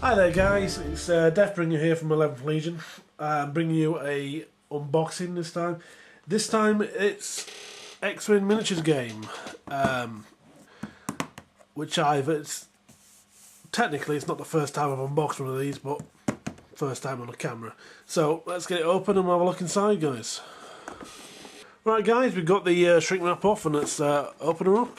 Hi there guys, it's Deathbringer here from 11th Legion. I'm bringing you a unboxing this time. This time it's X-Wing miniatures game, which technically it's not the first time I've unboxed one of these, but first time on the camera. So let's get it open and have a look inside, guys. Right guys, we've got the shrink wrap off and let's open her up.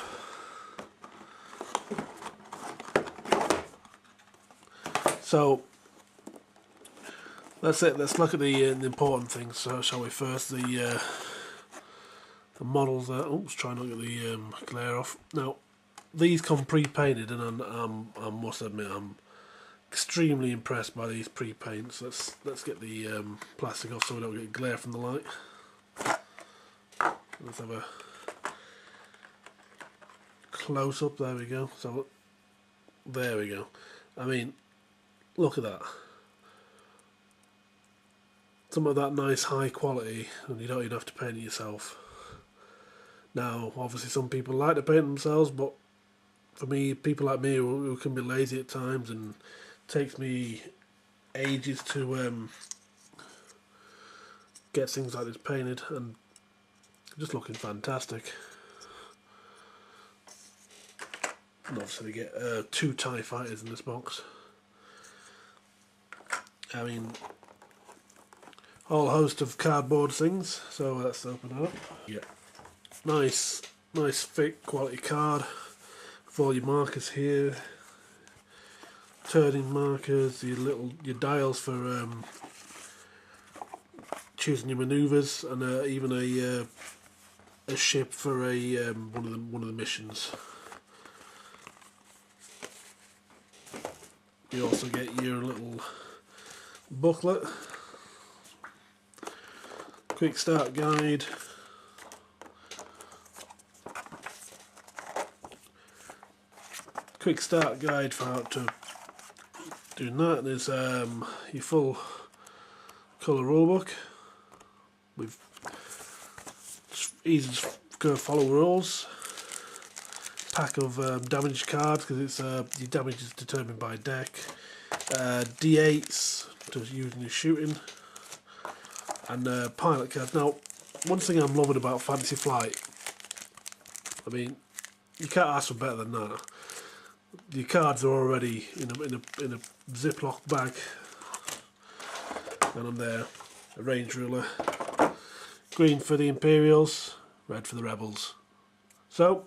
So that's it. Let's look at the important things. So shall we first the models there. Oops, try not to get the glare off. Now these come pre-painted, and I must admit I'm extremely impressed by these pre-paints. Let's get the plastic off so we don't get glare from the light. Let's have a close up. There we go. So there we go. I mean, look at that. Some of that nice high quality, and you don't even have to paint it yourself. Now, obviously, some people like to paint themselves, but for me, people like me who can be lazy at times, and it takes me ages to get things like this painted, and just looking fantastic. And obviously, we get 2 TIE fighters in this box. I mean, whole host of cardboard things. So let's open it up. Yeah, nice thick quality card with all your markers here, turning markers, your dials for choosing your manoeuvres, and even a ship for a one of the missions. You also get your little booklet, quick start guide, for how to do that. There's your full colour rulebook with easy to go follow rules. Pack of damage cards, because it's your damage is determined by deck. D8s to use in your shooting, and pilot cards. Now, one thing I'm loving about Fantasy Flight, I mean, you can't ask for better than that. Your cards are already in a Ziploc bag, and I'm there. A range ruler, green for the Imperials, red for the Rebels. So,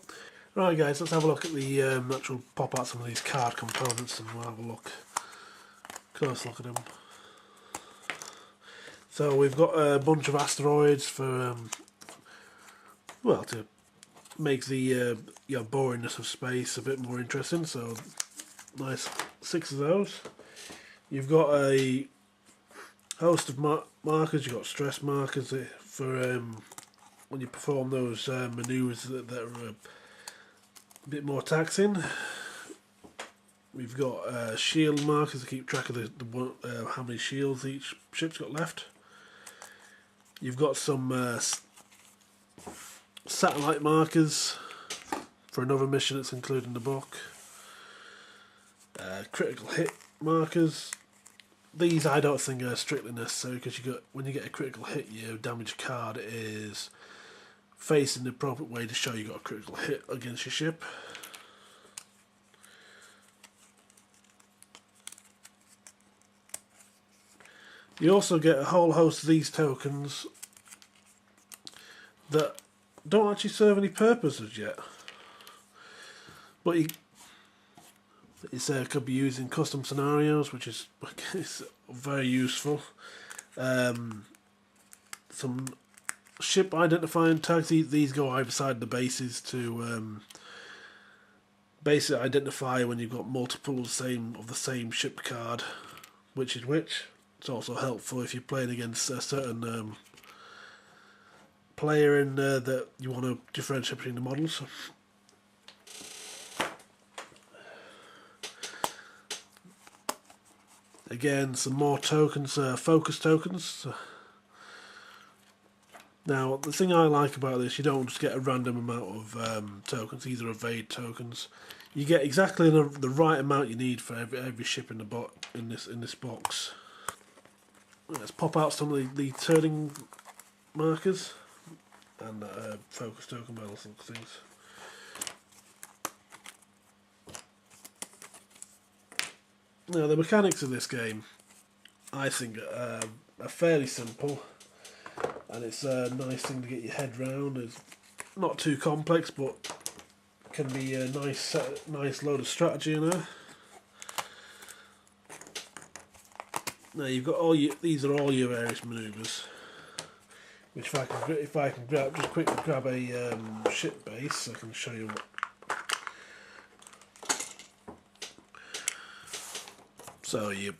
right guys, let's have a look at the actual pop out some of these card components, and we'll have a close look at them. So we've got a bunch of asteroids for well, to make the boringness of space a bit more interesting. So nice 6 of those. You've got a host of markers. You've got stress markers for when you perform those manoeuvres that are a bit more taxing. We've got shield markers to keep track of how many shields each ship's got left. You've got some satellite markers for another mission that's included in the book. Critical hit markers. These I don't think are strictly necessary, because when you get a critical hit, your damage card is facing the appropriate way to show you got a critical hit against your ship. You also get a whole host of these tokens that don't actually serve any purpose as yet, but it could be used in custom scenarios, which is very useful. Some ship identifying tags. These go either side of the bases to basically identify when you've got multiple of the same ship card, which is which. It's also helpful if you're playing against a certain player in that you want to differentiate between the models. Again, some more tokens, focus tokens. Now, the thing I like about this, you don't just get a random amount of tokens. These are evade tokens. You get exactly the right amount you need for every ship in the in this box. Let's pop out some of the turning markers and focus token medals and things. Now, the mechanics of this game, I think, are fairly simple, and it's a nice thing to get your head round. It's not too complex, but can be a nice load of strategy in there. Now you've got these are all your various manoeuvres. Which if I can just quickly grab a ship base, I can show you what. So you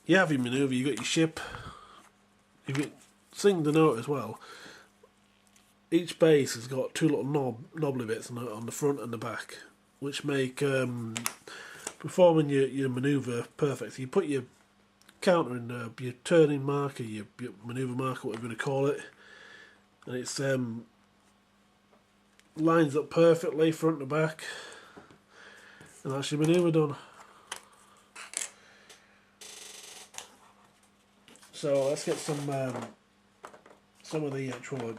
have your manoeuvre, you got your ship. You got thing to note as well. Each base has got two little knobbly bits on the front and the back, which make performing your manoeuvre perfect. So you put your counter in your turning marker, your manoeuvre marker, whatever you want to call it, and it's lines up perfectly front to back, and that's your manoeuvre done. So let's get some of the actual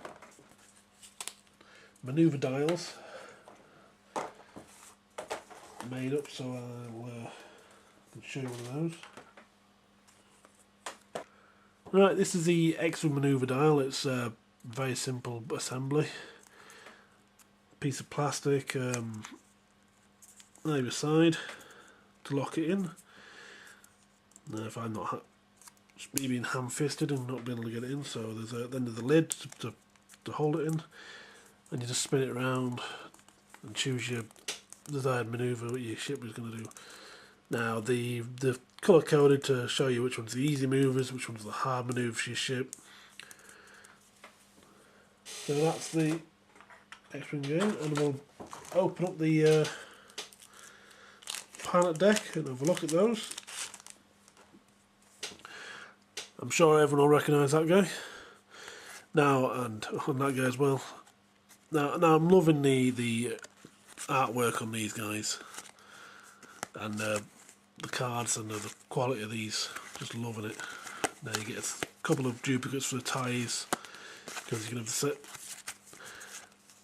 manoeuvre dials made up, so I'll show you one of those. Right, this is the extra manoeuvre dial. It's a very simple assembly. Piece of plastic either side to lock it in. Now, if I'm not me being ham-fisted and not being able to get it in, so then there's a lid to hold it in, and you just spin it around and choose your desired manoeuvre what your ship is going to do. Now the colour coded to show you which one's the easy maneuvers, which one's the hard manoeuvre for your ship. So that's the X-Wing game, and we'll open up the pilot deck and have a look at those. I'm sure everyone will recognise that guy. Now, and that guy as well. Now I'm loving the artwork on these guys, and the cards and the quality of these. Just loving it. Now you get a couple of duplicates for the ties, because you can have the set.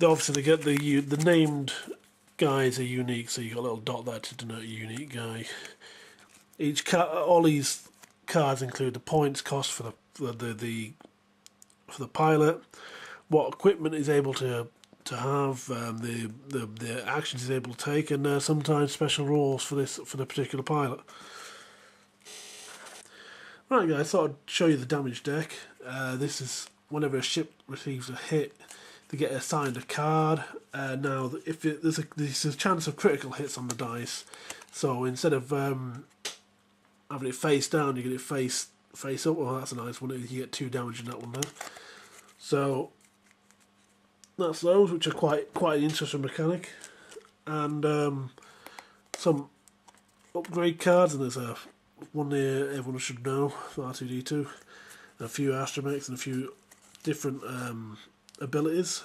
Obviously, they get the named guys are unique, so you got a little dot there to denote a unique guy. All these cards include the points cost for the pilot, what equipment is able to have, the actions he's able to take, and sometimes special rules for the particular pilot. Right, guys, I thought I'd show you the damage deck. This is whenever a ship receives a hit, they get assigned a card. Now, if there's a chance of critical hits on the dice, so instead of having it face down, you get it face up. Oh, that's a nice one. You get 2 damage in that one there. So that's those, which are quite an interesting mechanic, and some upgrade cards. And there's one there everyone should know for R2D2, and a few astromechs and a few different abilities.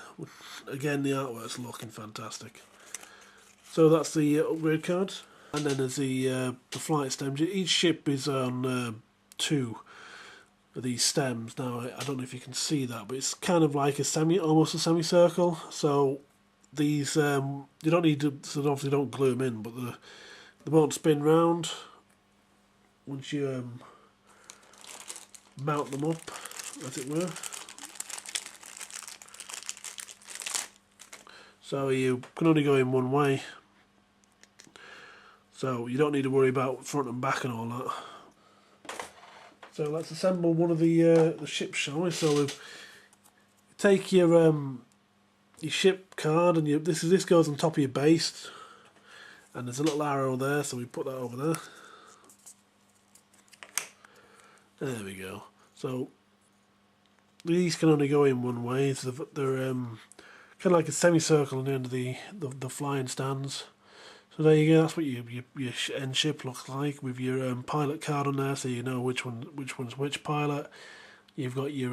Again, the artwork's looking fantastic. So that's the upgrade cards. And then there's the flight stems. Each ship is on 2 of these stems. Now, I don't know if you can see that, but it's kind of like almost a semicircle. So these, you don't need to, so obviously don't glue them in, but they won't spin round once you mount them up, as it were. So you can only go in one way. So you don't need to worry about front and back and all that. So let's assemble one of the ships, shall we? So you take your ship card, and this goes on top of your base, and there's a little arrow there, so we put that over there. There we go. So these can only go in one way. So they're kind of like a semicircle on the end of the flying stands. So there you go. That's what your end ship looks like, with your pilot card on there, so you know which one's which pilot. You've got your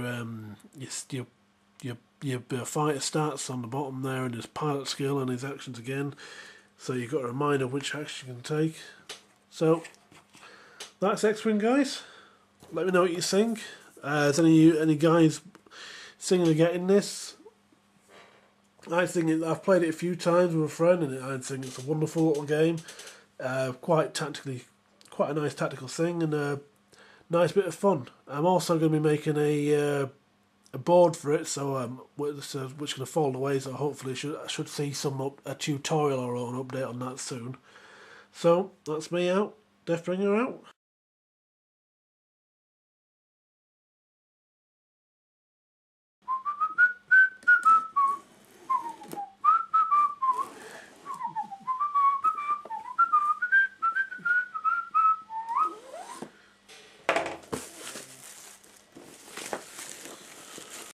your fighter stats on the bottom there, and his pilot skill and his actions again. So you've got a reminder of which action you can take. So that's X-Wing, guys. Let me know what you think. Is any guys thinking of getting this? I've played it a few times with a friend, and I think it's a wonderful little game. Quite a nice tactical thing, and a nice bit of fun. I'm also going to be making a board for it, so which can fold away. So hopefully, I should see a tutorial or an update on that soon. So that's me out. Deathbringer out.